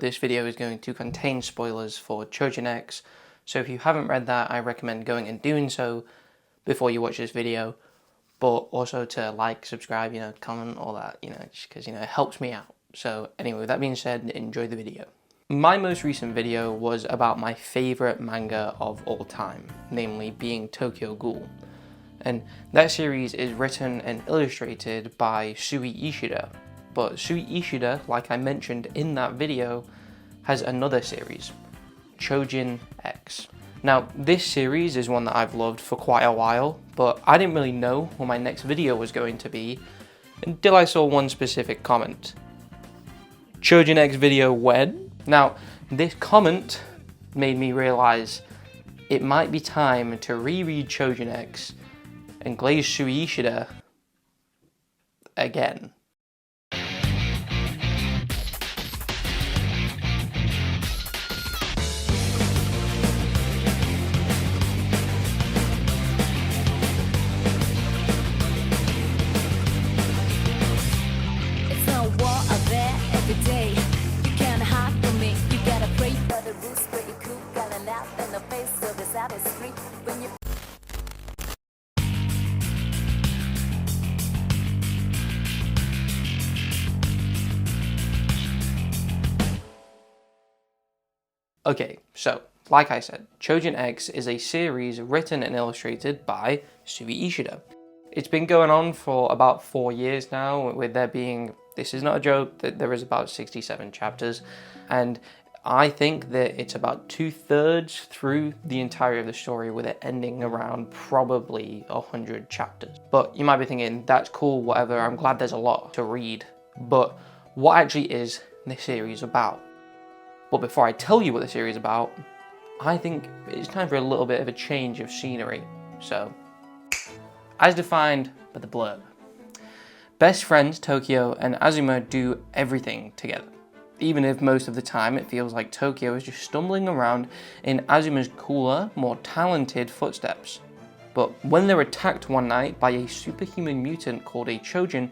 This video is going to contain spoilers for Choujin X, so if you haven't read that, I recommend going and doing so before you watch this video, but also to like, subscribe, comment, all that, just because, it helps me out. So anyway, with that being said, enjoy the video. My most recent video was about my favourite manga of all time, namely being Tokyo Ghoul. And that series is written and illustrated by Sui Ishida. But Sui Ishida, like I mentioned in that video, has another series, Choujin X. Now, this series is one that I've loved for quite a while, but I didn't really know what my next video was going to be until I saw one specific comment. Choujin X video when? Now, this comment made me realize it might be time to reread Choujin X and glaze Sui Ishida again. Okay, so, like I said, Choujin X is a series written and illustrated by Sui Ishida. It's been going on for about 4 years now, with there being, this is not a joke, that there is about 67 chapters, and I think that it's about 2/3 through the entirety of the story, with it ending around probably 100 chapters. But you might be thinking, that's cool, whatever, I'm glad there's a lot to read, but what actually is this series about? But before I tell you what the series is about, I think it's time for a little bit of a change of scenery. So, as defined by the blurb, best friends Tokyo and Azuma do everything together, even if most of the time it feels like Tokyo is just stumbling around in Azuma's cooler, more talented footsteps. But when they're attacked one night by a superhuman mutant called a Choujin,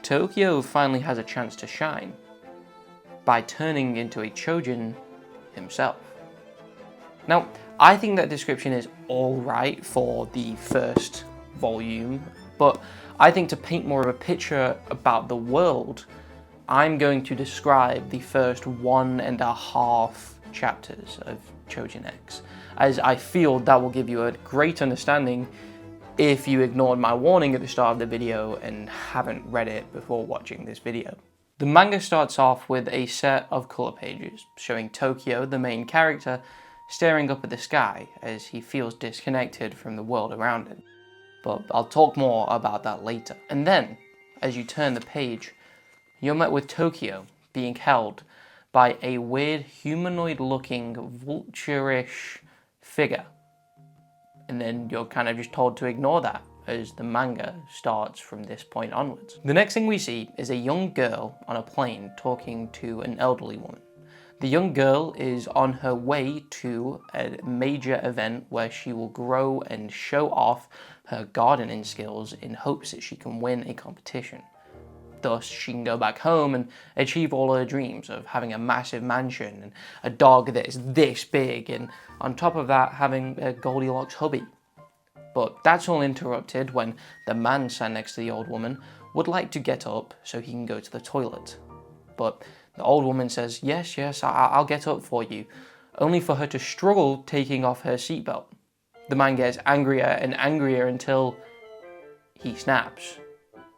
Tokyo finally has a chance to shine by turning into a Choujin himself. Now, I think that description is alright for the first volume, but I think to paint more of a picture about the world, I'm going to describe the first 1.5 chapters of Choujin X, as I feel that will give you a great understanding if you ignored my warning at the start of the video and haven't read it before watching this video. The manga starts off with a set of colour pages showing Tokyo, the main character, staring up at the sky as he feels disconnected from the world around him. But I'll talk more about that later. And then, as you turn the page, you're met with Tokyo being held by a weird humanoid-looking vulture-ish figure. And then you're kind of just told to ignore that, as the manga starts from this point onwards. The next thing we see is a young girl on a plane talking to an elderly woman. The young girl is on her way to a major event where she will grow and show off her gardening skills in hopes that she can win a competition. Thus, she can go back home and achieve all her dreams of having a massive mansion and a dog that is this big, and on top of that, having a Goldilocks hubby. But that's all interrupted when the man sat next to the old woman would like to get up so he can go to the toilet. But the old woman says, yes, I'll get up for you, only for her to struggle taking off her seatbelt. The man gets angrier and angrier until he snaps.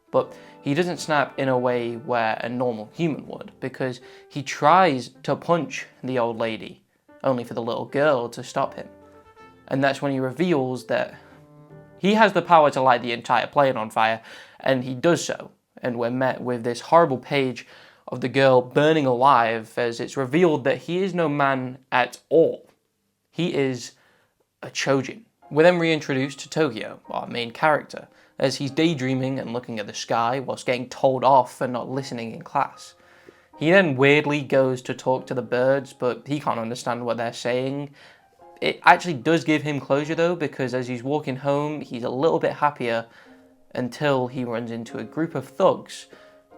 But he doesn't snap in a way where a normal human would, because he tries to punch the old lady, only for the little girl to stop him. And that's when he reveals that he has the power to light the entire plane on fire, and he does so. And we're met with this horrible page of the girl burning alive as it's revealed that he is no man at all. He is a Choujin. We're then reintroduced to Tokyo, our main character, as he's daydreaming and looking at the sky whilst getting told off for not listening in class. He then weirdly goes to talk to the birds, but he can't understand what they're saying. It actually does give him closure though, because as he's walking home, he's a little bit happier until he runs into a group of thugs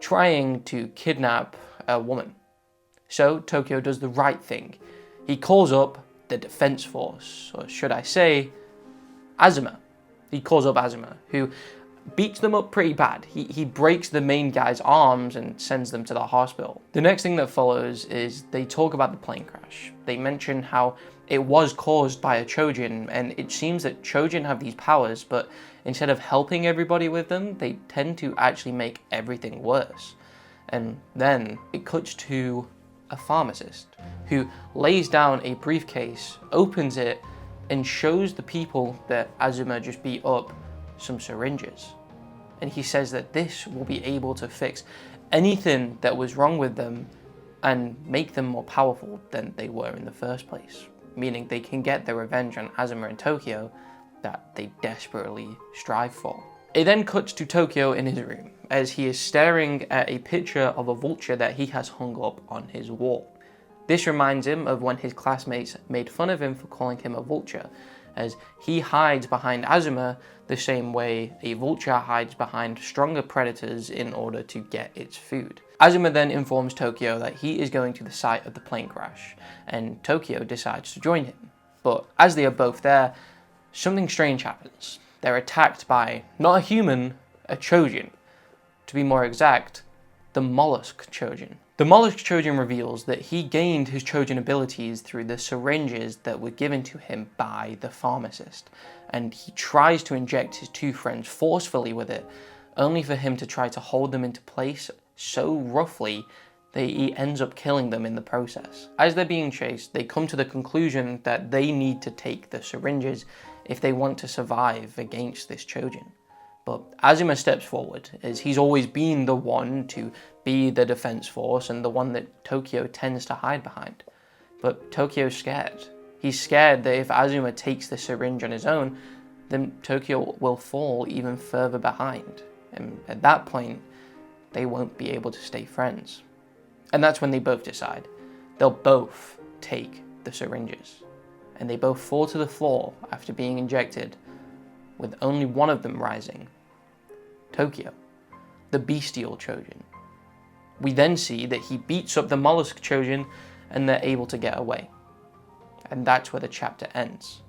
trying to kidnap a woman. So Tokio does the right thing. He calls up the defense force, or should I say, Azuma. He calls up Azuma, who beats them up pretty bad. He breaks the main guy's arms and sends them to the hospital. The next thing that follows is they talk about the plane crash. They mention how it was caused by a Choujin, and it seems that Choujin have these powers, but instead of helping everybody with them, they tend to actually make everything worse. And then it cuts to a pharmacist who lays down a briefcase, opens it, and shows the people that Azuma just beat up some syringes. And he says that this will be able to fix anything that was wrong with them and make them more powerful than they were in the first place. Meaning they can get their revenge on Azuma and Tokio that they desperately strive for. It then cuts to Tokio in his room as he is staring at a picture of a vulture that he has hung up on his wall. This reminds him of when his classmates made fun of him for calling him a vulture, as he hides behind Azuma the same way a vulture hides behind stronger predators in order to get its food. Azuma then informs Tokio that he is going to the site of the plane crash, and Tokio decides to join him. But as they are both there, something strange happens. They're attacked by, not a human, a Choujin. To be more exact, the mollusk Choujin. The mollusk Choujin reveals that he gained his Choujin abilities through the syringes that were given to him by the pharmacist, and he tries to inject his two friends forcefully with it, only for him to try to hold them into place so roughly that he ends up killing them in the process. As they're being chased, they come to the conclusion that they need to take the syringes if they want to survive against this Choujin. But Azuma steps forward, as he's always been the one to be the defense force and the one that Tokio tends to hide behind. But Tokio's scared. He's scared that if Azuma takes the syringe on his own, then Tokio will fall even further behind. And at that point, they won't be able to stay friends. And that's when they both decide. They'll both take the syringes. And they both fall to the floor after being injected, with only one of them rising. Tokio, the bestial Choujin. We then see that he beats up the mollusk Choujin and they're able to get away. And that's where the chapter ends.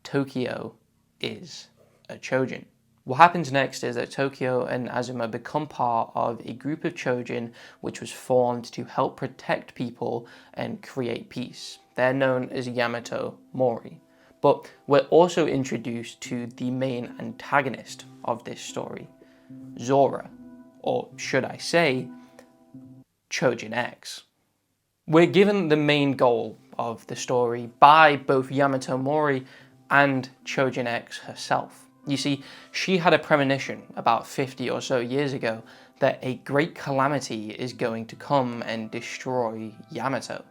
Tokio is a Choujin. What happens next is that Tokio and Azuma become part of a group of Choujin which was formed to help protect people and create peace. They're known as Yamato Mori. But we're also introduced to the main antagonist of this story, Sora, or should I say, Choujin X. We're given the main goal of the story by both Yamato Mori and Choujin X herself. You see, she had a premonition about 50 or so years ago that a great calamity is going to come and destroy Yamato.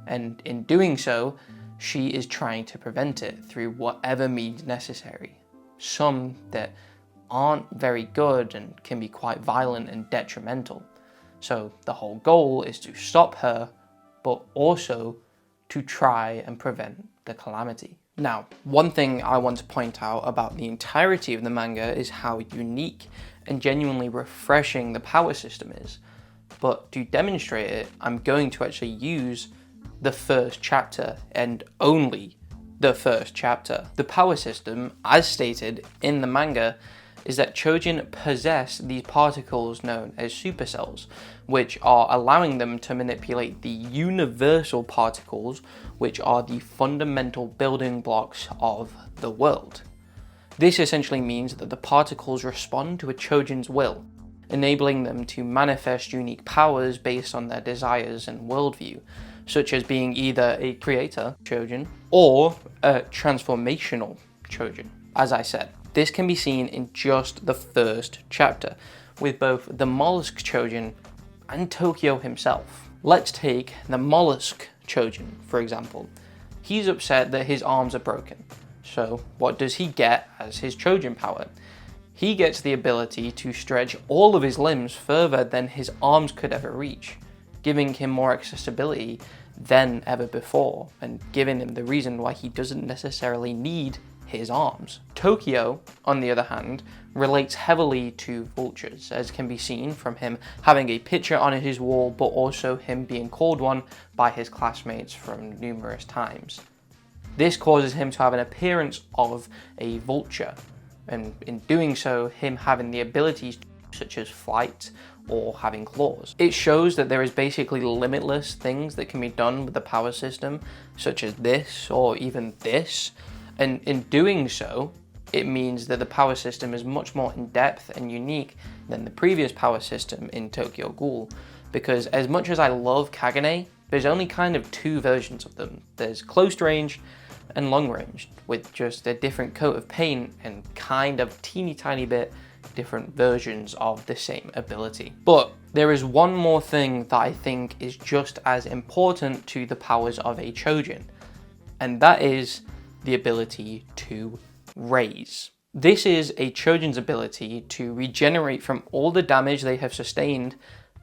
And in doing so, she is trying to prevent it through whatever means necessary. Some that aren't very good and can be quite violent and detrimental. So the whole goal is to stop her, but also to try and prevent the calamity. Now, one thing I want to point out about the entirety of the manga is how unique and genuinely refreshing the power system is. But to demonstrate it, I'm going to actually use the first chapter and only the first chapter. The power system, as stated in the manga, is that Choujin possess these particles known as supercells, which are allowing them to manipulate the universal particles, which are the fundamental building blocks of the world. This essentially means that the particles respond to a Choujin's will, enabling them to manifest unique powers based on their desires and worldview, such as being either a creator Choujin or a transformational Choujin. As I said, this can be seen in just the first chapter, with both the mollusk Choujin and Tokio himself. Let's take the mollusk Choujin, for example. He's upset that his arms are broken. So what does he get as his Choujin power? He gets the ability to stretch all of his limbs further than his arms could ever reach, giving him more accessibility than ever before, and giving him the reason why he doesn't necessarily need his arms. Tokio, on the other hand, relates heavily to vultures, as can be seen from him having a picture on his wall, but also him being called one by his classmates from numerous times. This causes him to have an appearance of a vulture, and in doing so, him having the abilities such as flight or having claws. It shows that there is basically limitless things that can be done with the power system, such as this or even this, and in doing so, it means that the power system is much more in-depth and unique than the previous power system in Tokyo Ghoul, because as much as I love Kagane, there's only kind of two versions of them. There's close range and long range, with just a different coat of paint and kind of teeny tiny bit different versions of the same ability. But there is one more thing that I think is just as important to the powers of a Choujin, and that is the ability to raise. This is a Choujin's ability to regenerate from all the damage they have sustained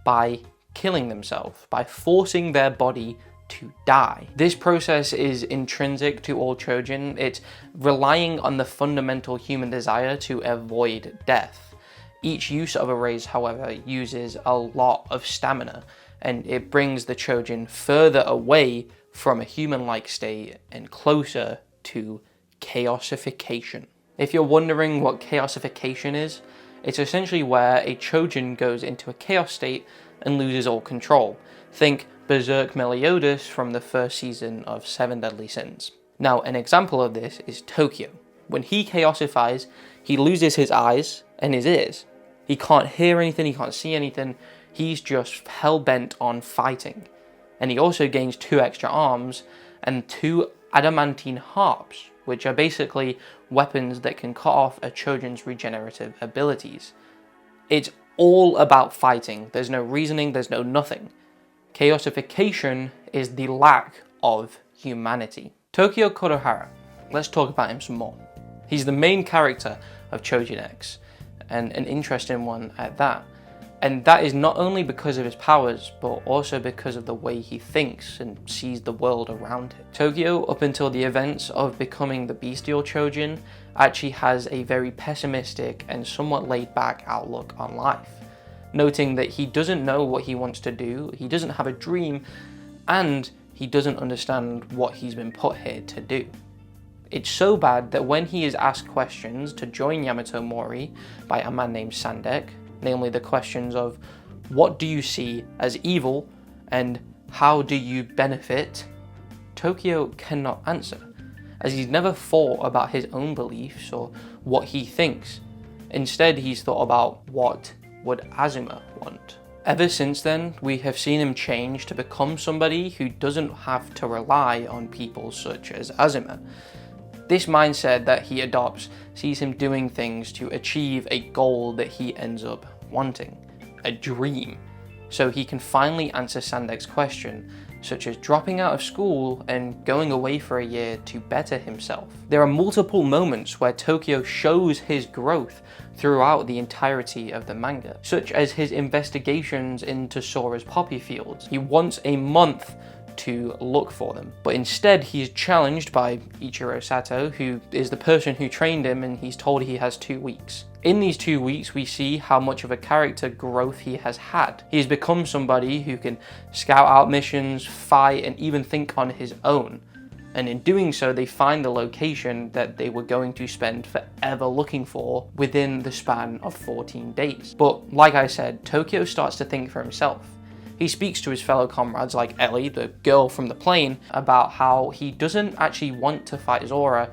by killing themselves, by forcing their body to die. This process is intrinsic to all Choujin. It's relying on the fundamental human desire to avoid death. Each use of a raise, however, uses a lot of stamina, and it brings the Choujin further away from a human-like state and closer to chaosification. If you're wondering what chaosification is, it's essentially where a Choujin goes into a chaos state and loses all control. Think Berserk Meliodas from the first season of Seven Deadly Sins. Now, an example of this is Tokio. When he chaosifies, he loses his eyes and his ears. He can't hear anything, he can't see anything, he's just hell-bent on fighting. And he also gains 2 extra arms and 2 adamantine harps, which are basically weapons that can cut off a Choujin's regenerative abilities. It's all about fighting. There's no reasoning, there's no nothing. Chaosification is the lack of humanity. Tokio Kurohara. Let's talk about him some more. He's the main character of Choujin X, and an interesting one at that. And that is not only because of his powers, but also because of the way he thinks and sees the world around him. Tokio, up until the events of becoming the bestial Choujin, actually has a very pessimistic and somewhat laid-back outlook on life, noting that he doesn't know what he wants to do, he doesn't have a dream, and he doesn't understand what he's been put here to do. It's so bad that when he is asked questions to join Yamato Mori by a man named Sandek, namely the questions of what do you see as evil and how do you benefit, Tokio cannot answer, as he's never thought about his own beliefs or what he thinks. Instead, he's thought about what would Azuma want. Ever since then, we have seen him change to become somebody who doesn't have to rely on people such as Azuma. This mindset that he adopts sees him doing things to achieve a goal that he ends up wanting, a dream, so he can finally answer Sandek's question, such as dropping out of school and going away for a year to better himself. There are multiple moments where Tokio shows his growth throughout the entirety of the manga, such as his investigations into Sora's poppy fields. He wants a month to look for them, but instead he is challenged by Ichiro Sato, who is the person who trained him, and he's told he has 2 weeks. In these 2 weeks, we see how much of a character growth he has had. He has become somebody who can scout out missions, fight, and even think on his own. And in doing so, they find the location that they were going to spend forever looking for within the span of 14 days. But like I said, Tokio starts to think for himself. He speaks to his fellow comrades like Ellie, the girl from the plane, about how he doesn't actually want to fight Zora,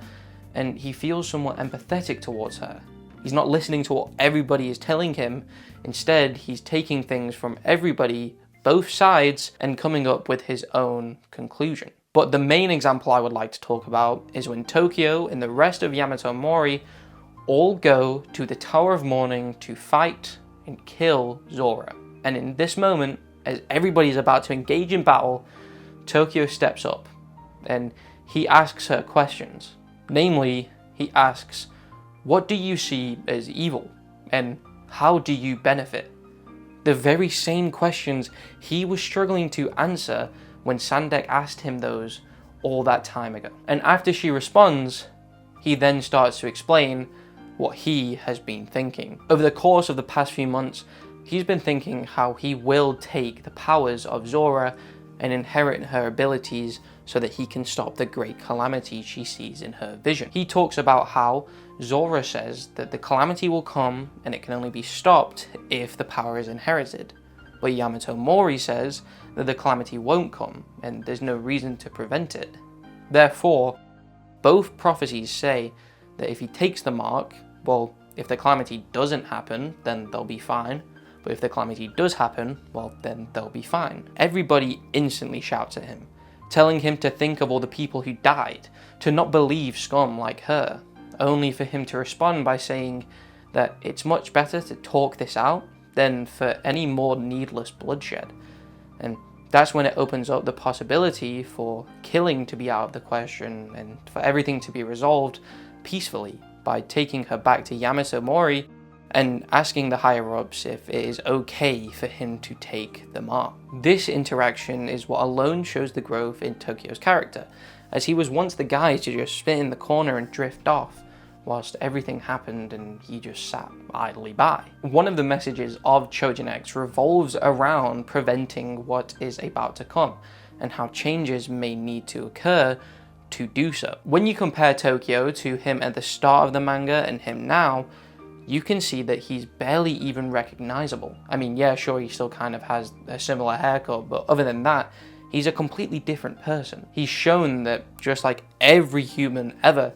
and he feels somewhat empathetic towards her. He's not listening to what everybody is telling him. Instead, he's taking things from everybody, both sides, and coming up with his own conclusion. But the main example I would like to talk about is when Tokio and the rest of Yamato Mori all go to the Tower of Mourning to fight and kill Zora. And in this moment, as everybody's about to engage in battle, Tokio steps up and he asks her questions. Namely, he asks, what do you see as evil and how do you benefit? The very same questions he was struggling to answer when Sandek asked him those all that time ago. And after she responds, He then starts to explain what he has been thinking. Over the course of the past few months, he's been thinking how he will take the powers of Zora and inherit her abilities so that he can stop the great calamity she sees in her vision. He talks about how Zora says that the calamity will come and it can only be stopped if the power is inherited. But Yamato Mori says that the calamity won't come and there's no reason to prevent it. Therefore, both prophecies say that if he takes the mark, well, if the calamity doesn't happen, then they'll be fine. But if the calamity does happen, well, then they'll be fine. Everybody instantly shouts at him, telling him to think of all the people who died, to not believe scum like her, only for him to respond by saying that it's much better to talk this out than for any more needless bloodshed. And that's when it opens up the possibility for killing to be out of the question and for everything to be resolved peacefully by taking her back to Yamato Mori and asking the higher-ups if it is okay for him to take the mark. This interaction is what alone shows the growth in Tokyo's character, as he was once the guy to just spit in the corner and drift off, whilst everything happened and he just sat idly by. One of the messages of Choujin X revolves around preventing what is about to come, and how changes may need to occur to do so. When you compare Tokyo to him at the start of the manga and him now, you can see that he's barely even recognizable. I mean, yeah, sure, he still kind of has a similar haircut, but other than that, he's a completely different person. He's shown that just like every human ever,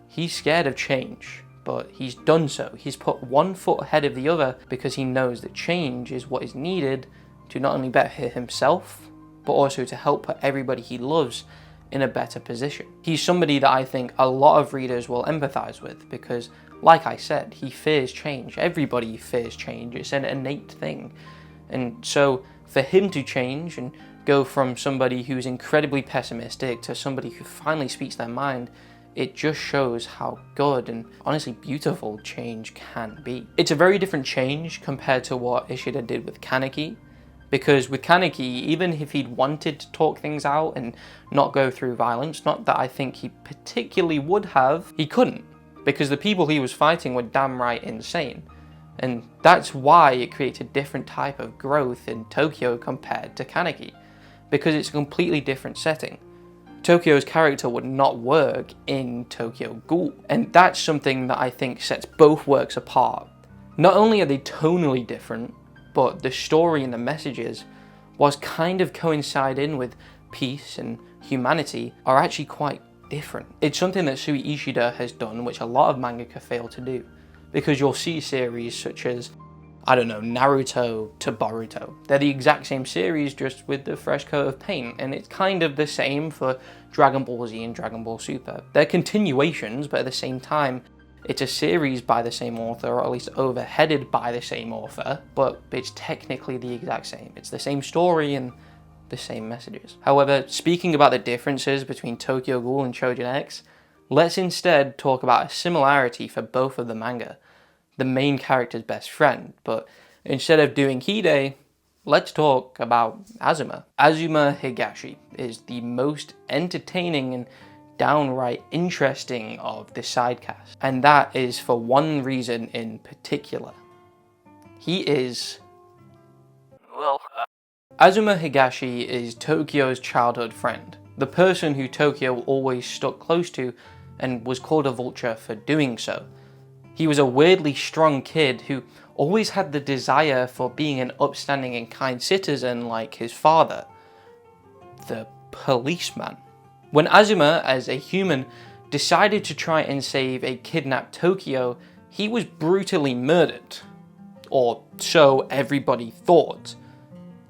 he's scared of change, but he's done so. He's put one foot ahead of the other because he knows that change is what is needed to not only better himself, but also to help put everybody he loves in a better position. He's somebody that I think a lot of readers will empathize with because, like I said, he fears change. Everybody fears change. It's an innate thing. And so for him to change and go from somebody who's incredibly pessimistic to somebody who finally speaks their mind, it just shows how good and honestly beautiful change can be. It's a very different change compared to what Ishida did with Kaneki, because with Kaneki, even if he'd wanted to talk things out and not go through violence, not that I think he particularly would have, he couldn't, because the people he was fighting were damn right insane. And that's why it creates a different type of growth in Tokyo compared to Kaneki, because it's a completely different setting. Tokyo's character would not work in Tokyo Ghoul, and that's something that I think sets both works apart. Not only are they tonally different, but the story and the messages, whilst kind of coinciding with peace and humanity, are actually quite different. It's something that Sui Ishida has done, which a lot of mangaka fail to do, because you'll see series such as, I don't know, Naruto to Boruto. They're the exact same series, just with the fresh coat of paint, and it's kind of the same for Dragon Ball Z and Dragon Ball Super. They're continuations, but at the same time, it's a series by the same author, or at least overheaded by the same author, but it's technically the exact same. It's the same story and the same messages. However, speaking about the differences between Tokyo Ghoul and Choujin X, let's instead talk about a similarity for both of the manga, the main character's best friend. But instead of doing Hide, let's talk about Azuma. Azuma Higashi is the most entertaining and downright interesting of the sidecast, and that is for one reason in particular. He is, Azuma Higashi is Tokyo's childhood friend, the person who Tokyo always stuck close to and was called a vulture for doing so. He was a weirdly strong kid who always had the desire for being an upstanding and kind citizen like his father, the policeman. When Azuma, as a human, decided to try and save a kidnapped Tokyo, he was brutally murdered. Or so everybody thought.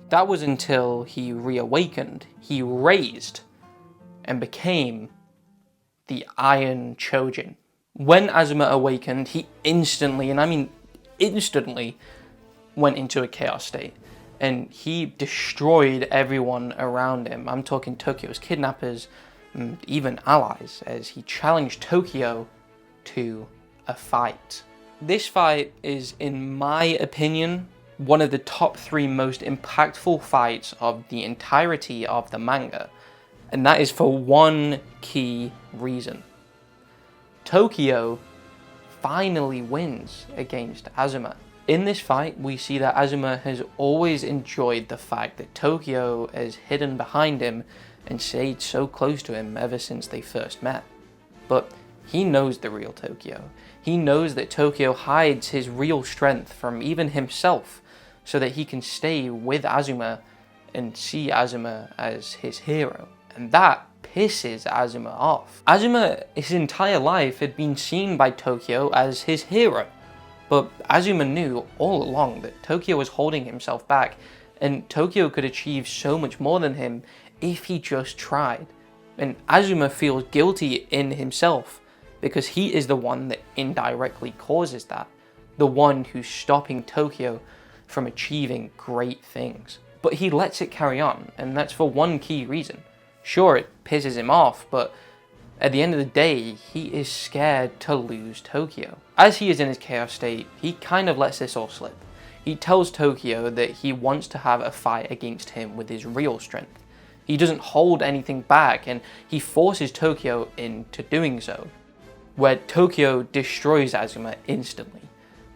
That was until he reawakened, he raised, and became the Iron Choujin. When Azuma awakened, he instantly, and I mean instantly, went into a chaos state. And he destroyed everyone around him. I'm talking Tokyo's kidnappers, and even allies, as he challenged Tokyo to a fight. This fight is, in my opinion, one of the top 3 most impactful fights of the entirety of the manga, and that is for one key reason. Tokio finally wins against Azuma. In this fight, we see that Azuma has always enjoyed the fact that Tokio has hidden behind him and stayed so close to him ever since they first met. But he knows the real Tokio. He knows that Tokio hides his real strength from even himself so that he can stay with Azuma and see Azuma as his hero. And that pisses Azuma off. Azuma, his entire life, had been seen by Tokio as his hero. But Azuma knew all along that Tokio was holding himself back, and Tokio could achieve so much more than him if he just tried. And Azuma feels guilty in himself because he is the one that indirectly causes that, the one who's stopping Tokio from achieving great things. But he lets it carry on, and that's for one key reason. Sure, it pisses him off, but at the end of the day, he is scared to lose Tokio. As he is in his chaos state, he kind of lets this all slip. He tells Tokio that he wants to have a fight against him with his real strength. He doesn't hold anything back, and he forces Tokio into doing so, where Tokio destroys Azuma instantly,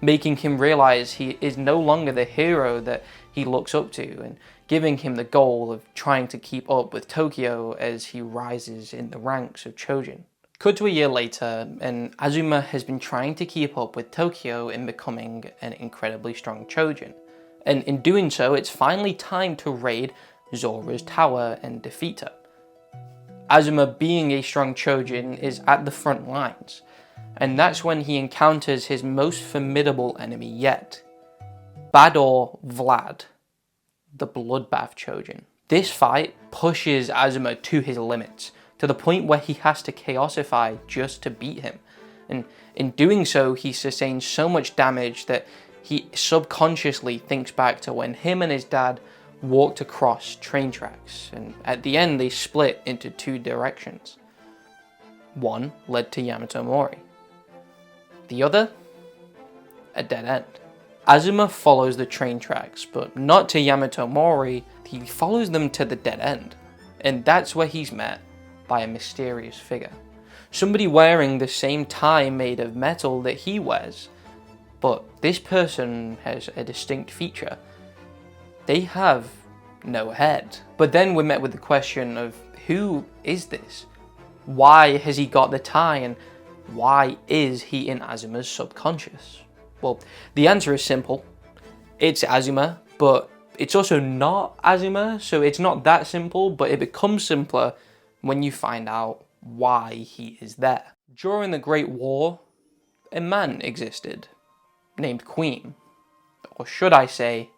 making him realize he is no longer the hero that he looks up to, and giving him the goal of trying to keep up with Tokio as he rises in the ranks of Choujin. Cut to a year later, and Azuma has been trying to keep up with Tokio in becoming an incredibly strong Choujin. And in doing so, it's finally time to raid Zora's tower and defeat her. Azuma, being a strong Choujin, is at the front lines, and that's when he encounters his most formidable enemy yet, Bador Vlad, the Bloodbath Choujin. This fight pushes Azuma to his limits, to the point where he has to chaosify just to beat him. And in doing so, he sustains so much damage that he subconsciously thinks back to when him and his dad walked across train tracks, and at the end they split into two directions. One led to Yamato Mori. The other, a dead end. Azuma follows the train tracks, but not to Yamato Mori, he follows them to the dead end. And that's where he's met by a mysterious figure. Somebody wearing the same tie made of metal that he wears. But this person has a distinct feature. They have no head. But then we're met with the question of, who is this? Why has he got the tie, and why is he in Azuma's subconscious? Well, the answer is simple. It's Azuma, but it's also not Azuma, so it's not that simple, but it becomes simpler when you find out why he is there. During the Great War, a man existed named Queen, or should I say,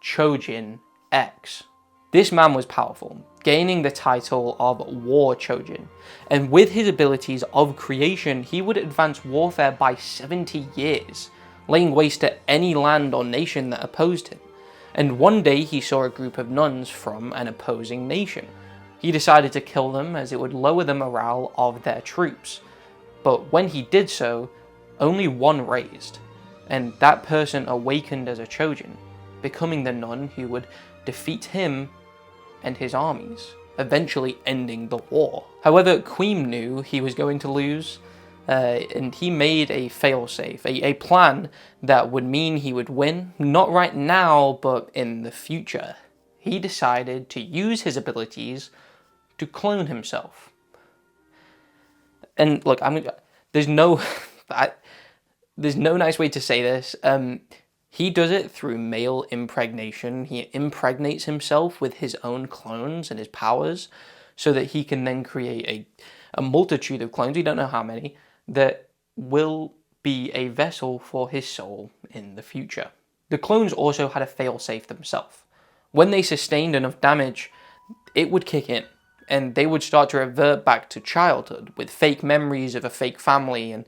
Choujin X. This man was powerful, gaining the title of War Choujin, and with his abilities of creation, he would advance warfare by 70 years, laying waste to any land or nation that opposed him. And one day he saw a group of nuns from an opposing nation. He decided to kill them as it would lower the morale of their troops. But when he did so, only one raised, and that person awakened as a Choujin, becoming the nun who would defeat him and his armies, eventually ending the war. However, Queen knew he was going to lose, and he made a failsafe, a plan that would mean he would win, not right now, but in the future. He decided to use his abilities to clone himself. And look, there's no nice way to say this. He does it through male impregnation. He impregnates himself with his own clones and his powers so that he can then create a multitude of clones, we don't know how many, that will be a vessel for his soul in the future. The clones also had a failsafe themselves. When they sustained enough damage, it would kick in, and they would start to revert back to childhood with fake memories of a fake family, and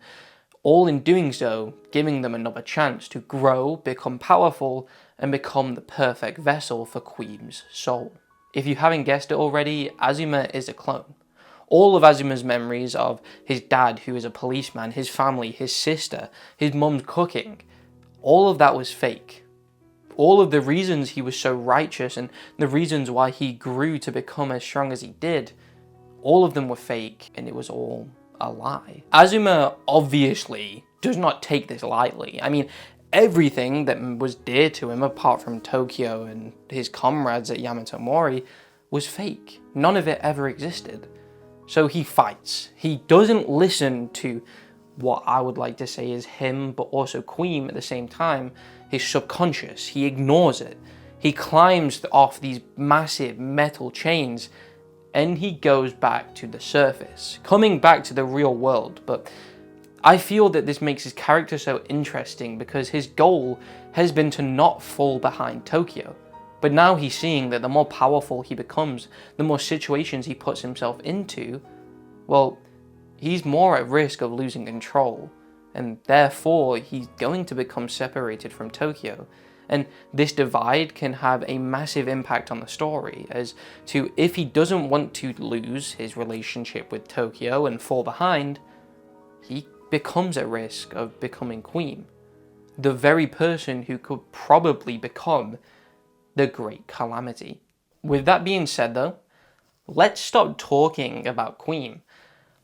all in doing so, giving them another chance to grow, become powerful, and become the perfect vessel for Queen's soul. If you haven't guessed it already, Azuma is a clone. All of Azuma's memories of his dad, who is a policeman, his family, his sister, his mum's cooking, all of that was fake. All of the reasons he was so righteous and the reasons why he grew to become as strong as he did, all of them were fake, and it was all a lie. Azuma obviously does not take this lightly. I mean, everything that was dear to him, apart from Tokyo and his comrades at Yamato Mori, was fake. None of it ever existed. So he fights. He doesn't listen to what I would like to say is him, but also Queen at the same time, his subconscious. He ignores it. He climbs off these massive metal chains and he goes back to the surface, coming back to the real world. But I feel that this makes his character so interesting because his goal has been to not fall behind Tokyo. But now he's seeing that the more powerful he becomes, the more situations he puts himself into, well, he's more at risk of losing control, and therefore he's going to become separated from Tokyo. And this divide can have a massive impact on the story, as to if he doesn't want to lose his relationship with Tokyo and fall behind, he becomes at risk of becoming Queen, the very person who could probably become the Great Calamity. With that being said though, let's stop talking about Queen.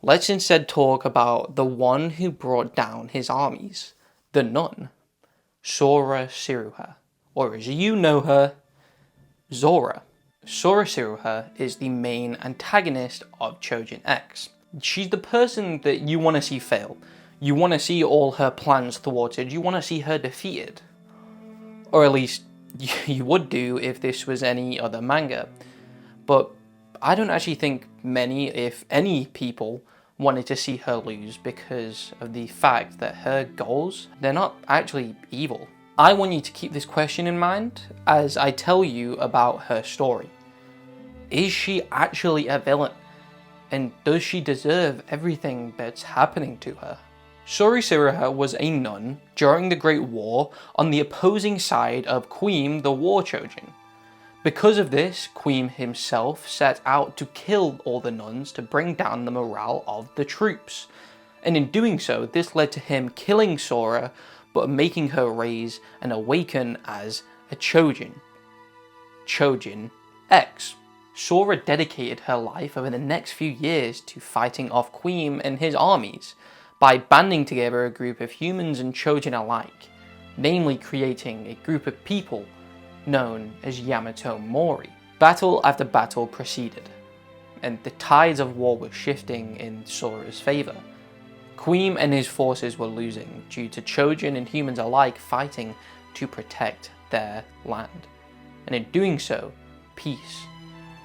Let's instead talk about the one who brought down his armies, the nun, Sora Siruha, or as you know her, Zora. Sora Siruha is the main antagonist of Choujin X. She's the person that you want to see fail. You want to see all her plans thwarted. You want to see her defeated. Or at least you would do if this was any other manga. But I don't actually think many, if any, people wanted to see her lose because of the fact that her goals, they're not actually evil. I want you to keep this question in mind as I tell you about her story. Is she actually a villain? And does she deserve everything that's happening to her? Sora Siruha was a nun during the Great War on the opposing side of Queen the War Choujin. Because of this, Queen himself set out to kill all the nuns to bring down the morale of the troops. And in doing so, this led to him killing Sora, but making her raise and awaken as a Choujin. Choujin X. Sora dedicated her life over the next few years to fighting off Queen and his armies, by banding together a group of humans and Choujin alike, namely creating a group of people known as Yamato Mori. Battle after battle proceeded, and the tides of war were shifting in Sora's favour. Queen and his forces were losing due to Choujin and humans alike fighting to protect their land, and in doing so, peace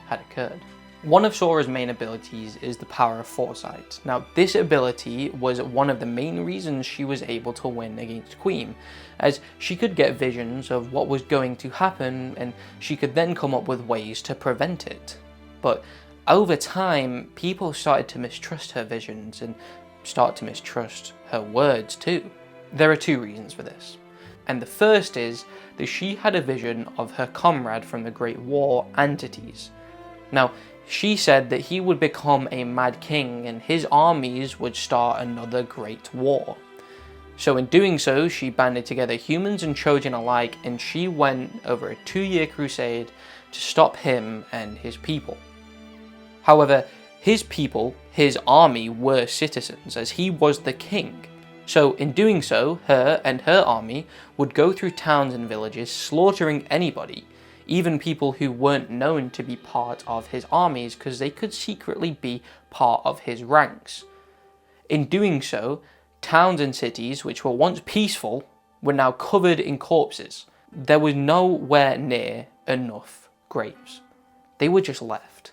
had occurred. One of Sora's main abilities is the power of foresight. Now, this ability was one of the main reasons she was able to win against Queen, as she could get visions of what was going to happen and she could then come up with ways to prevent it. But over time, people started to mistrust her visions and start to mistrust her words too. There are two reasons for this. And the first is that she had a vision of her comrade from the Great War, Antites. Now, she said that he would become a mad king and his armies would start another great war. So in doing so, she banded together humans and Choujin alike, and she went over a 2-year crusade to stop him and his people. However, his people, his army, were citizens, as he was the king. So in doing so, her and her army would go through towns and villages, slaughtering anybody, even people who weren't known to be part of his armies, because they could secretly be part of his ranks. In doing so, towns and cities which were once peaceful were now covered in corpses. There was nowhere near enough graves. They were just left.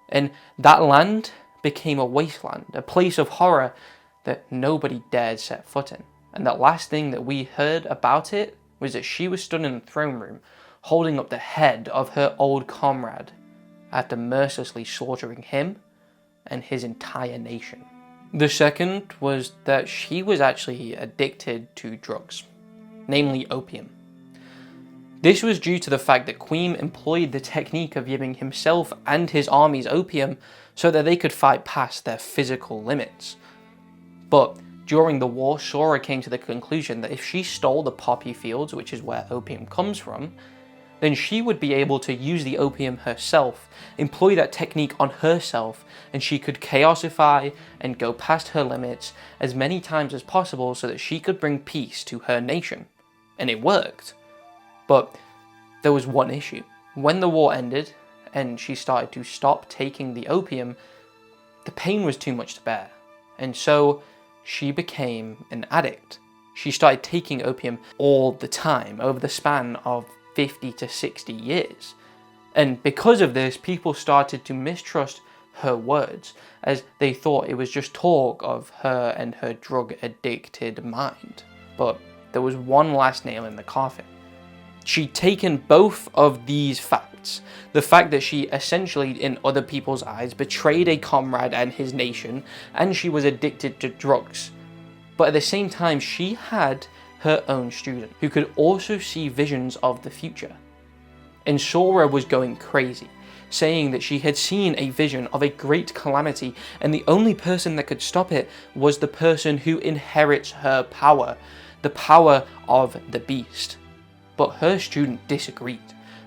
And that land became a wasteland, a place of horror that nobody dared set foot in. And the last thing that we heard about it was that she was stood in the throne room, holding up the head of her old comrade after mercilessly slaughtering him and his entire nation. The second was that she was actually addicted to drugs, namely opium. This was due to the fact that Queen employed the technique of giving himself and his armies opium so that they could fight past their physical limits. But during the war, Sora came to the conclusion that if she stole the poppy fields, which is where opium comes from, then she would be able to use the opium herself, employ that technique on herself, and she could chaosify and go past her limits as many times as possible so that she could bring peace to her nation. And it worked. But there was one issue. When the war ended and she started to stop taking the opium, the pain was too much to bear. And so she became an addict. She started taking opium all the time over the span of 50 to 60 years. And because of this, people started to mistrust her words, as they thought it was just talk of her and her drug-addicted mind. But there was one last nail in the coffin. She'd taken both of these facts. The fact that she essentially, in other people's eyes, betrayed a comrade and his nation, and she was addicted to drugs. But at the same time, she had her own student, who could also see visions of the future. And Sora was going crazy, saying that she had seen a vision of a great calamity, and the only person that could stop it was the person who inherits her power, the power of the beast. But her student disagreed.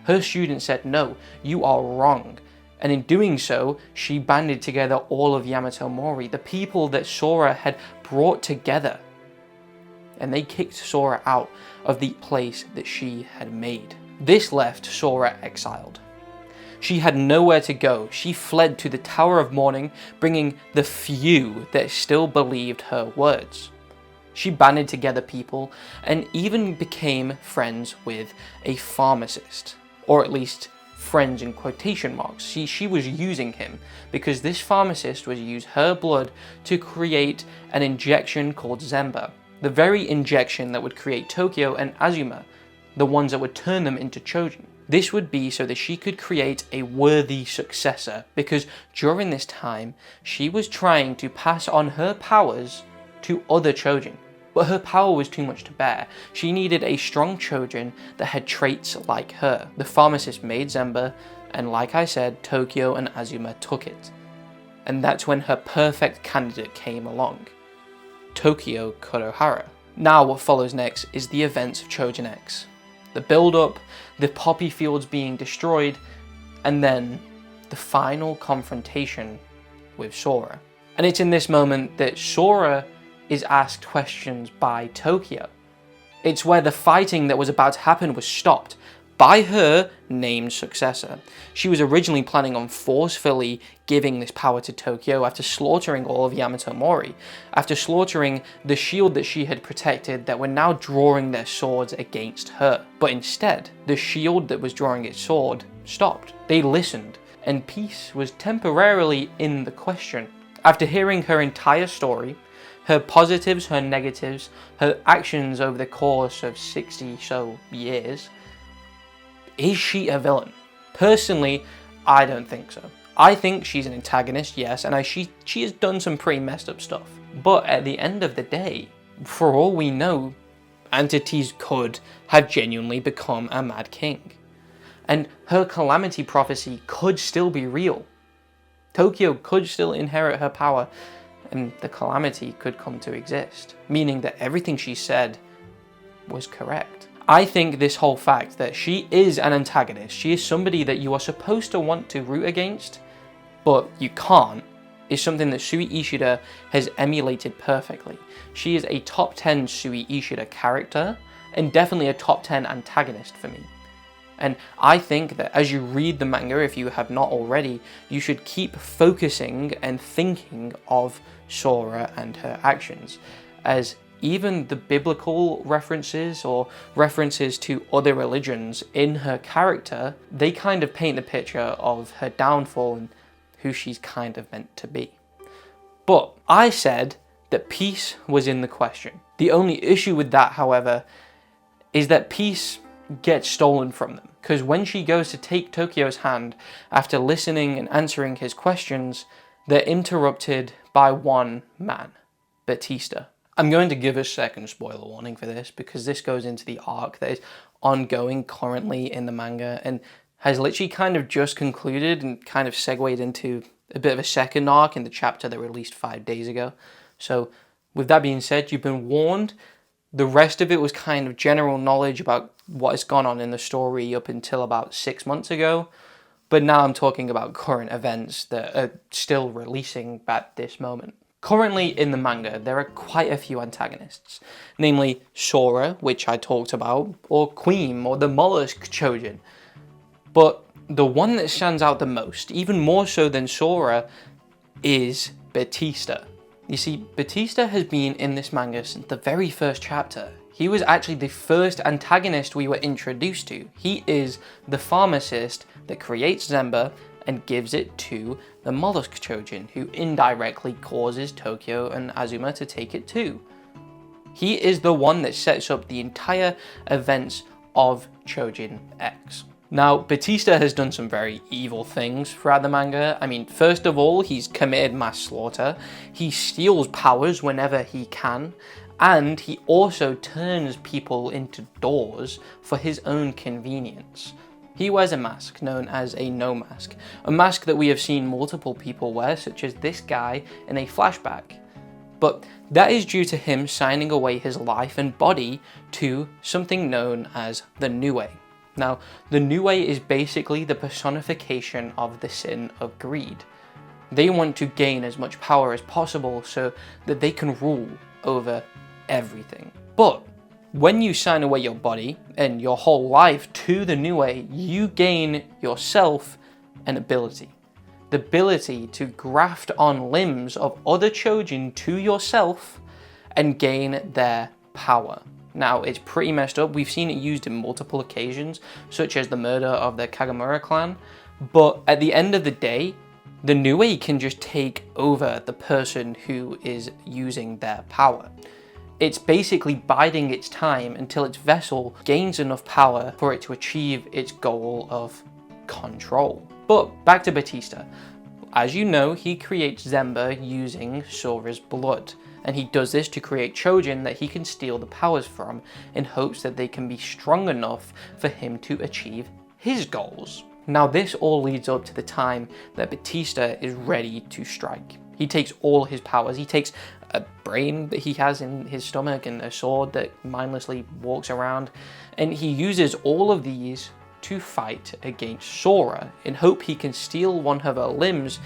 Her student said, no, you are wrong. And in doing so, she banded together all of Yamato Mori, the people that Sora had brought together. And they kicked Sora out of the place that she had made. This left Sora exiled. She had nowhere to go. She fled to the Tower of Mourning, bringing the few that still believed her words. She banded together people and even became friends with a pharmacist, or at least friends in quotation marks. She was using him because this pharmacist was using her blood to create an injection called Zemba, the very injection that would create Tokyo and Azuma, the ones that would turn them into Choujin. This would be so that she could create a worthy successor, because during this time she was trying to pass on her powers to other Choujin. But her power was too much to bear. She needed a strong Choujin that had traits like her. The pharmacist made Zemba, and like I said, Tokyo and Azuma took it. And that's when her perfect candidate came along, Tokio Kurohara. Now what follows next is the events of Choujin X. The build-up, the poppy fields being destroyed, and then the final confrontation with Sora. And it's in this moment that Sora is asked questions by Tokyo. It's where the fighting that was about to happen was stopped by her named successor. She was originally planning on forcefully giving this power to Tokyo after slaughtering all of Yamato Mori, after slaughtering the shield that she had protected that were now drawing their swords against her. But instead, the shield that was drawing its sword stopped. They listened, and peace was temporarily in the question. After hearing her entire story, her positives, her negatives, her actions over the course of 60 so years, is she a villain? Personally, I don't think so. I think she's an antagonist, yes, and she has done some pretty messed up stuff. But at the end of the day, for all we know, entities could have genuinely become a Mad King. And her calamity prophecy could still be real. Tokyo could still inherit her power, and the calamity could come to exist, meaning that everything she said was correct. I think this whole fact that she is an antagonist, she is somebody that you are supposed to want to root against, but you can't, is something that Sui Ishida has emulated perfectly. She is a top 10 Sui Ishida character, and definitely a top 10 antagonist for me. And I think that as you read the manga, if you have not already, you should keep focusing and thinking of Sora and her actions, as even the biblical references or references to other religions in her character, they kind of paint the picture of her downfall and who she's kind of meant to be. But I said that peace was in the question. The only issue with that, however, is that peace gets stolen from them, because when she goes to take Tokyo's hand after listening and answering his questions, they're interrupted by one man, Batista. I'm going to give a second spoiler warning for this, because this goes into the arc that is ongoing currently in the manga and has literally kind of just concluded and kind of segued into a bit of a second arc in the chapter that released 5 days ago. So with that being said, you've been warned. The rest of it was kind of general knowledge about what has gone on in the story up until about 6 months ago. But now I'm talking about current events that are still releasing at this moment. Currently in the manga, there are quite a few antagonists, namely Sora, which I talked about, or Queen, or the Mollusk Choujin. But the one that stands out the most, even more so than Sora, is Batista. You see, Batista has been in this manga since the very first chapter. He was actually the first antagonist we were introduced to. He is the pharmacist that creates Zemba and gives it to the Mollusk Choujin, who indirectly causes Tokyo and Azuma to take it too. He is the one that sets up the entire events of Choujin X. Now, Batista has done some very evil things throughout the manga. I mean, first of all, he's committed mass slaughter, he steals powers whenever he can, and he also turns people into doors for his own convenience. He wears a mask known as a no mask, a mask that we have seen multiple people wear, such as this guy in a flashback. But that is due to him signing away his life and body to something known as the Nue. Now, the Nue is basically the personification of the sin of greed. They want to gain as much power as possible so that they can rule over everything. But when you sign away your body and your whole life to the Nue, you gain yourself an ability. The ability to graft on limbs of other Choujin to yourself and gain their power. Now, it's pretty messed up. We've seen it used in multiple occasions, such as the murder of the Kagemura clan. But at the end of the day, the Nue can just take over the person who is using their power. It's basically biding its time until its vessel gains enough power for it to achieve its goal of control. But back to Batista. As you know, he creates Zemba using Sora's blood, and he does this to create Choujin that he can steal the powers from in hopes that they can be strong enough for him to achieve his goals. Now this all leads up to the time that Batista is ready to strike. He takes all his powers. He takes a brain that he has in his stomach and a sword that mindlessly walks around, and he uses all of these to fight against Sora in hope he can steal one of her limbs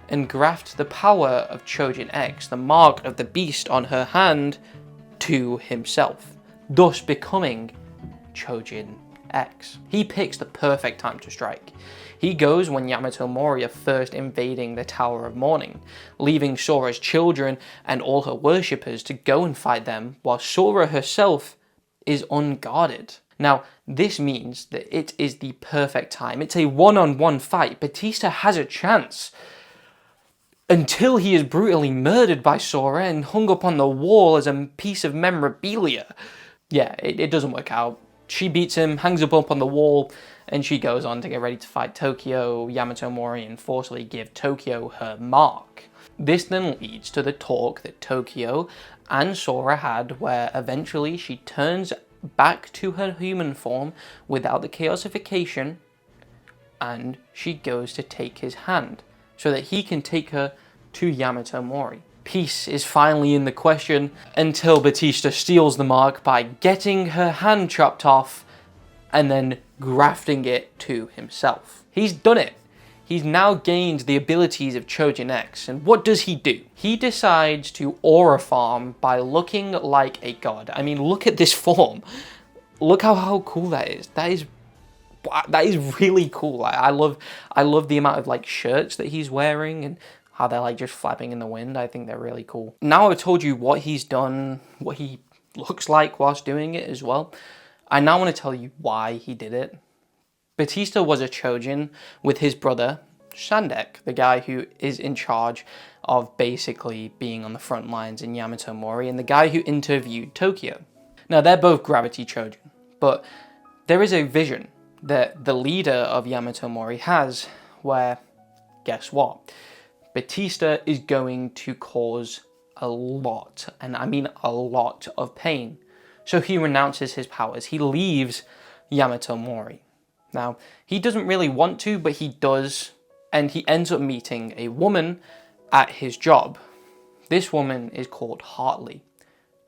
and graft the power of Choujin X, the mark of the beast on her hand, to himself, thus becoming Choujin X. He picks the perfect time to strike. He goes when Yamato Mori are first invading the Tower of Mourning, leaving Sora's children and all her worshippers to go and fight them while Sora herself is unguarded. Now, this means that it is the perfect time. It's a one-on-one fight. Batista has a chance until he is brutally murdered by Sora and hung up on the wall as a piece of memorabilia. Yeah, it doesn't work out. She beats him, hangs him up on the wall, and she goes on to get ready to fight Tokyo, Yamato Mori, and forcibly give Tokyo her mark. This then leads to the talk that Tokyo and Sora had, where eventually she turns back to her human form without the chaosification, and she goes to take his hand so that he can take her to Yamato Mori. Peace is finally in the question until Batista steals the mark by getting her hand chopped off and then grafting it to himself. He's done it. He's now gained the abilities of Choujin X, and what does he do? He decides to aura farm by looking like a god. I mean, look at this form. Look how cool that is. That is really cool. I love the amount of like shirts that he's wearing and how they're like just flapping in the wind. I think they're really cool. Now I've told you what he's done, what he looks like whilst doing it as well. I now want to tell you why he did it. Batista was a Choujin with his brother, Sandek, the guy who is in charge of basically being on the front lines in Yamato Mori, and the guy who interviewed Tokyo. Now, they're both Gravity Choujin, but there is a vision that the leader of Yamato Mori has where, guess what? Batista is going to cause a lot, and I mean a lot, of pain. So he renounces his powers. He leaves Yamato Mori. Now, he doesn't really want to, but he does, and he ends up meeting a woman at his job. This woman is called Hartley.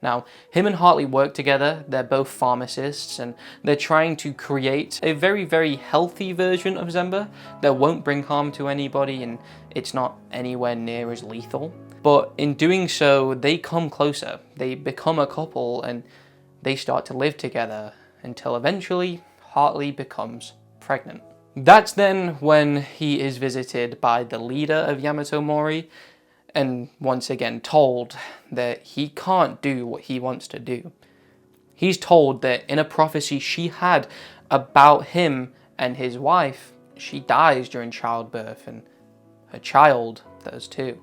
Now, him and Hartley work together, they're both pharmacists, and they're trying to create a very, very healthy version of Zemba that won't bring harm to anybody, and it's not anywhere near as lethal. But in doing so, they come closer, they become a couple, and they start to live together until eventually Hartley becomes pregnant. That's then when he is visited by the leader of Yamato Mori, and once again told that he can't do what he wants to do. He's told that in a prophecy she had about him and his wife, she dies during childbirth, and her child does too.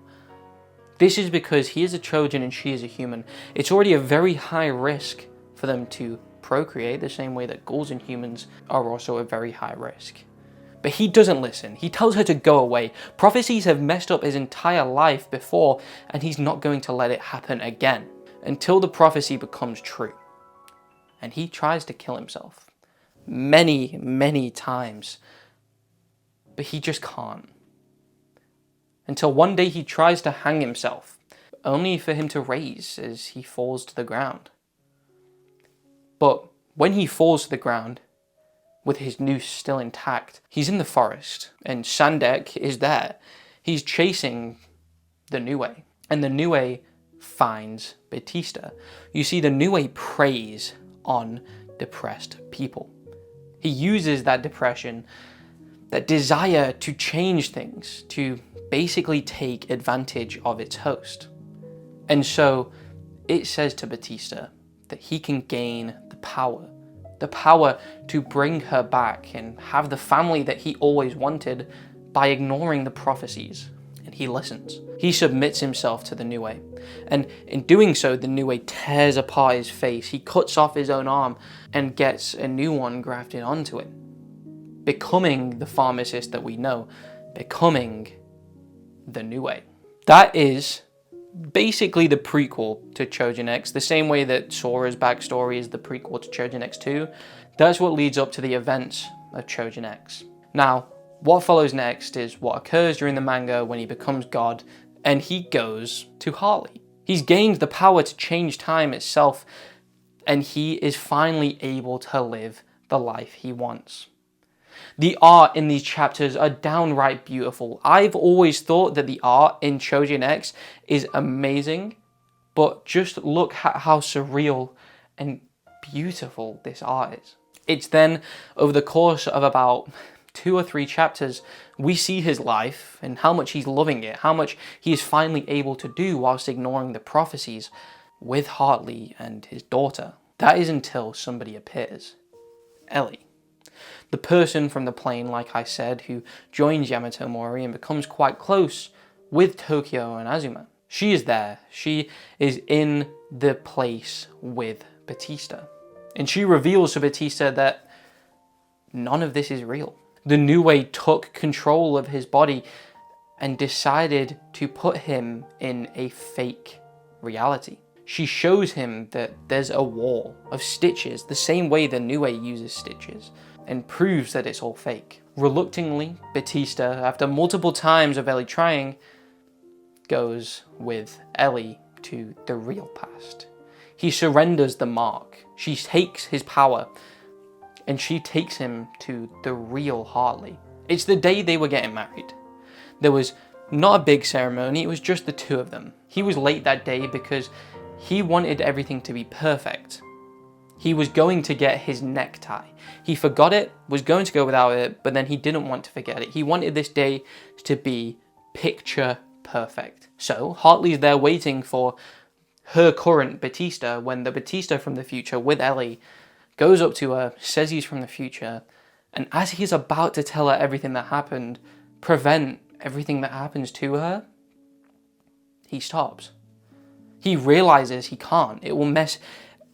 This is because he is a Choujin and she is a human. It's already a very high risk for them to procreate, the same way that ghouls and humans are also a very high risk. But he doesn't listen. He tells her to go away. Prophecies have messed up his entire life before, and he's not going to let it happen again until the prophecy becomes true. And he tries to kill himself many, many times, but he just can't. Until one day he tries to hang himself, only for him to raise as he falls to the ground. But when he falls to the ground, with his noose still intact, he's in the forest, and Sandek is there. He's chasing the Nue, and the Nue finds Batista. You see, the Nue preys on depressed people. He uses that depression, that desire to change things, to basically take advantage of its host. And so it says to Batista that he can gain the power to bring her back and have the family that he always wanted by ignoring the prophecies. And he listens. He submits himself to the Nue. And in doing so, the Nue tears apart his face. He cuts off his own arm and gets a new one grafted onto it, becoming the pharmacist that we know, becoming the Nue. That is basically the prequel to Choujin X, the same way that Sora's backstory is the prequel to Choujin X 2. That's what leads up to the events of Choujin X. Now, what follows next is what occurs during the manga when he becomes God, and he goes to Hartley. He's gained the power to change time itself, and he is finally able to live the life he wants. The art in these chapters are downright beautiful. I've always thought that the art in Choujin X is amazing, but just look at how surreal and beautiful this art is. It's then, over the course of about 2 or 3 chapters, we see his life and how much he's loving it, how much he is finally able to do whilst ignoring the prophecies with Hartley and his daughter. That is until somebody appears. Ellie. The person from the plane, like I said, who joins Yamato Mori and becomes quite close with Tokio and Azuma. She is there. She is in the place with Batista. And she reveals to Batista that none of this is real. The Nue took control of his body and decided to put him in a fake reality. She shows him that there's a wall of stitches, the same way the Nue uses stitches, and proves that it's all fake. Reluctantly, Batista, after multiple times of Ellie trying, goes with Ellie to the real past. He surrenders the mark. She takes his power, and she takes him to the real Hartley. It's the day they were getting married. There was not a big ceremony, it was just the two of them. He was late that day because he wanted everything to be perfect. He was going to get his necktie. He forgot it, was going to go without it, but then he didn't want to forget it. He wanted this day to be picture perfect. So Hartley's there waiting for her current Batista when the Batista from the future with Ellie goes up to her, says he's from the future, and as he's about to tell her everything that happened, prevent everything that happens to her, he stops. He realizes he can't. It will mess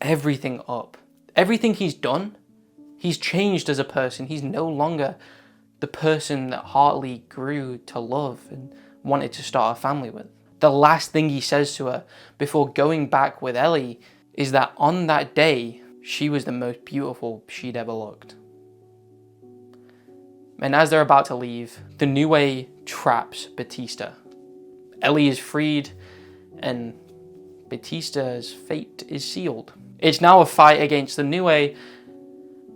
everything up. Everything he's done, he's changed as a person. He's no longer the person that Hartley grew to love and wanted to start a family with. The last thing he says to her before going back with Ellie is that on that day, she was the most beautiful she'd ever looked. And as they're about to leave, the Nue traps Batista. Ellie is freed, and Batista's fate is sealed. It's now a fight against the Nue,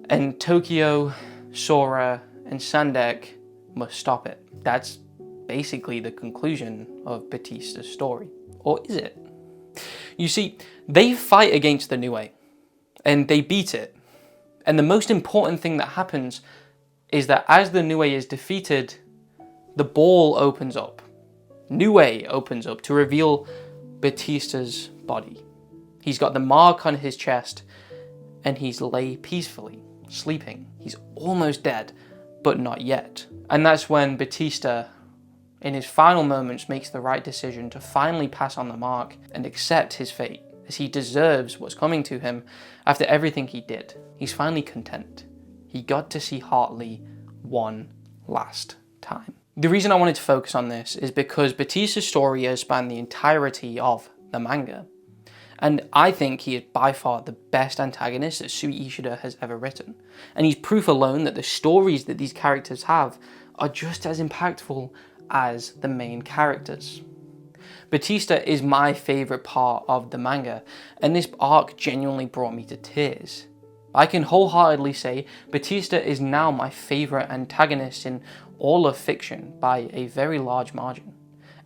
and Tokio, Sora, and Sandek must stop it. That's basically the conclusion of Batista's story. Or is it? You see, they fight against the Nue, and they beat it. And the most important thing that happens is that as the Nue is defeated, the ball opens up. Nue opens up to reveal Batista's body. He's got the mark on his chest, and he's lay peacefully, sleeping. He's almost dead, but not yet. And that's when Batista, in his final moments, makes the right decision to finally pass on the mark and accept his fate, as he deserves what's coming to him after everything he did. He's finally content. He got to see Hartley one last time. The reason I wanted to focus on this is because Batista's story has spanned the entirety of the manga. And I think he is by far the best antagonist that Sui Ishida has ever written. And he's proof alone that the stories that these characters have are just as impactful as the main characters. Batista is my favourite part of the manga, and this arc genuinely brought me to tears. I can wholeheartedly say Batista is now my favourite antagonist in all of fiction by a very large margin.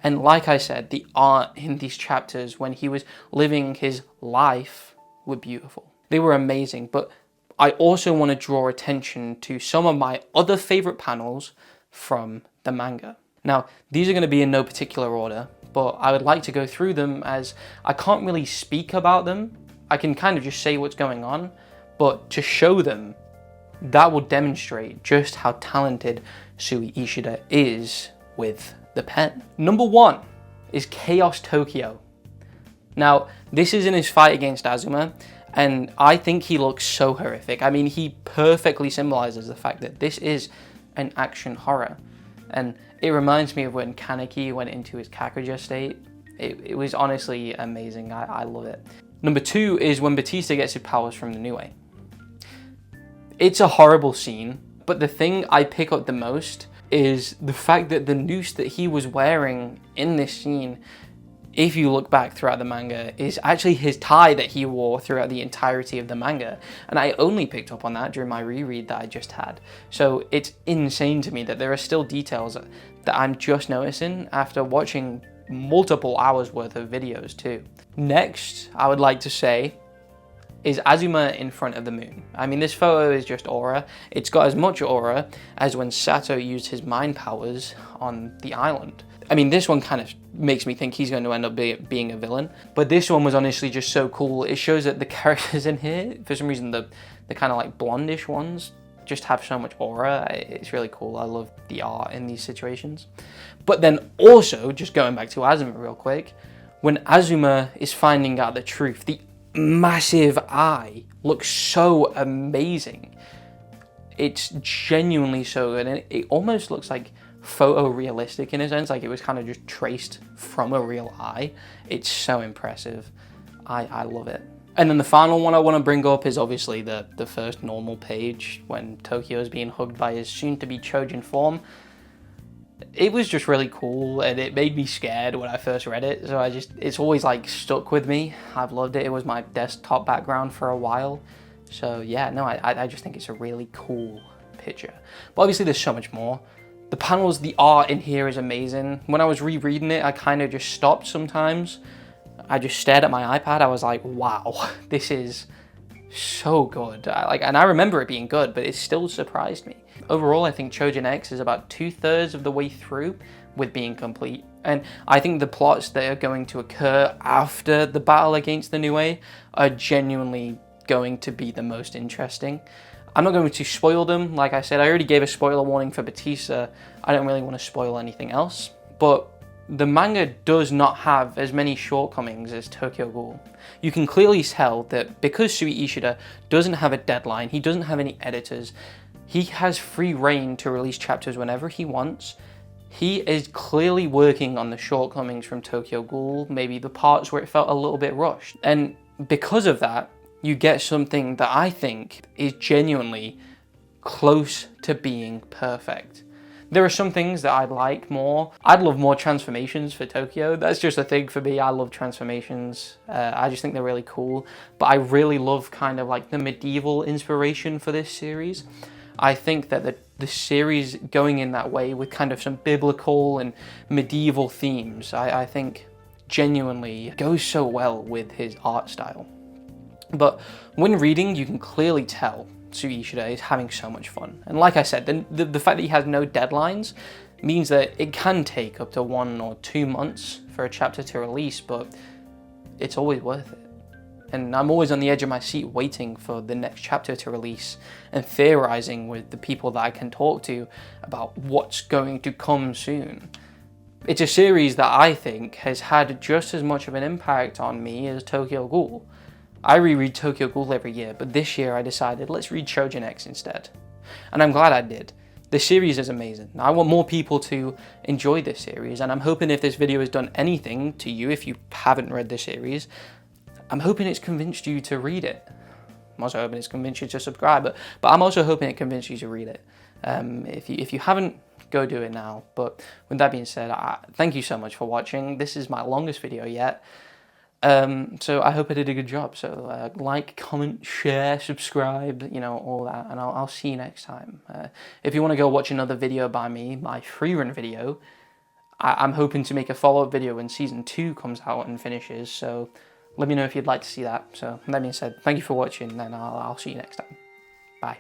And like I said, the art in these chapters when he was living his life were beautiful. They were amazing, but I also want to draw attention to some of my other favourite panels from the manga. Now, these are going to be in no particular order, but I would like to go through them as I can't really speak about them. I can kind of just say what's going on, but to show them, that will demonstrate just how talented Sui Ishida is with the pen. Number 1 is Chaos Tokyo. Now, this is in his fight against Azuma, and I think he looks so horrific. I mean, he perfectly symbolizes the fact that this is an action horror. And it reminds me of when Kaneki went into his Kakuja state. It was honestly amazing. I love it. Number 2 is when Batista gets his powers from the Nue. It's a horrible scene, but the thing I pick up the most is the fact that the noose that he was wearing in this scene, if you look back throughout the manga, is actually his tie that he wore throughout the entirety of the manga. And I only picked up on that during my reread that I just had. So it's insane to me that there are still details that I'm just noticing after watching multiple hours worth of videos too. Next, I would like to say, is Azuma in front of the moon. I mean, this photo is just aura. It's got as much aura as when Sato used his mind powers on the island. I mean, this one kind of makes me think he's going to end up being a villain. But this one was honestly just so cool. It shows that the characters in here, for some reason, the kind of like blondish ones just have so much aura. It's really cool. I love the art in these situations. But then also, just going back to Azuma real quick, when Azuma is finding out the truth, the massive eye looks so amazing. It's genuinely so good, and it almost looks like photorealistic in a sense, like it was kind of just traced from a real eye. It's so impressive. I love it. And then the final one I want to bring up is obviously the first normal page when Tokyo is being hugged by his soon-to-be Choujin form. It was just really cool, and it made me scared when I first read it, so it's always like stuck with me. I've loved it. It was my desktop background for a while. So yeah, no, I just think it's a really cool picture. But obviously there's so much more. The panels, the art in here is amazing. When I was rereading it, I kind of just stopped sometimes. I just stared at my iPad. I was like, wow, this is so good. And I remember it being good, but it still surprised me. Overall, I think Choujin X is about 2/3 of the way through with being complete. And I think the plots that are going to occur after the battle against the Nue are genuinely going to be the most interesting. I'm not going to spoil them. Like I said, I already gave a spoiler warning for Batista. I don't really want to spoil anything else. But the manga does not have as many shortcomings as Tokyo Ghoul. You can clearly tell that because Sui Ishida doesn't have a deadline, he doesn't have any editors, he has free reign to release chapters whenever he wants. He is clearly working on the shortcomings from Tokyo Ghoul, maybe the parts where it felt a little bit rushed. And because of that, you get something that I think is genuinely close to being perfect. There are some things that I'd like more. I'd love more transformations for Tokyo. That's just a thing for me. I love transformations. I just think they're really cool. But I really love kind of like the medieval inspiration for this series. I think that the series going in that way with kind of some biblical and medieval themes, I think genuinely goes so well with his art style. But when reading, you can clearly tell Shuei Ishida is having so much fun. And like I said, the fact that he has no deadlines means that it can take up to 1 or 2 months for a chapter to release, but it's always worth it. And I'm always on the edge of my seat waiting for the next chapter to release and theorizing with the people that I can talk to about what's going to come soon. It's a series that I think has had just as much of an impact on me as Tokyo Ghoul. I reread Tokyo Ghoul every year, but this year I decided let's read Choujin X instead. And I'm glad I did. The series is amazing. I want more people to enjoy this series, and I'm hoping if this video has done anything to you, if you haven't read the series, I'm hoping it's convinced you to read it. I'm also hoping it's convinced you to subscribe, but I'm also hoping it convinced you to read it. If you haven't, go do it now. But with that being said, thank you so much for watching. This is my longest video yet. So I hope I did a good job. So like, comment, share, subscribe, you know, all that, and I'll see you next time. If you want to go watch another video by me, my free run video, I'm hoping to make a follow-up video when season 2 comes out and finishes, so let me know if you'd like to see that. So that being said, thank you for watching, and I'll see you next time. Bye.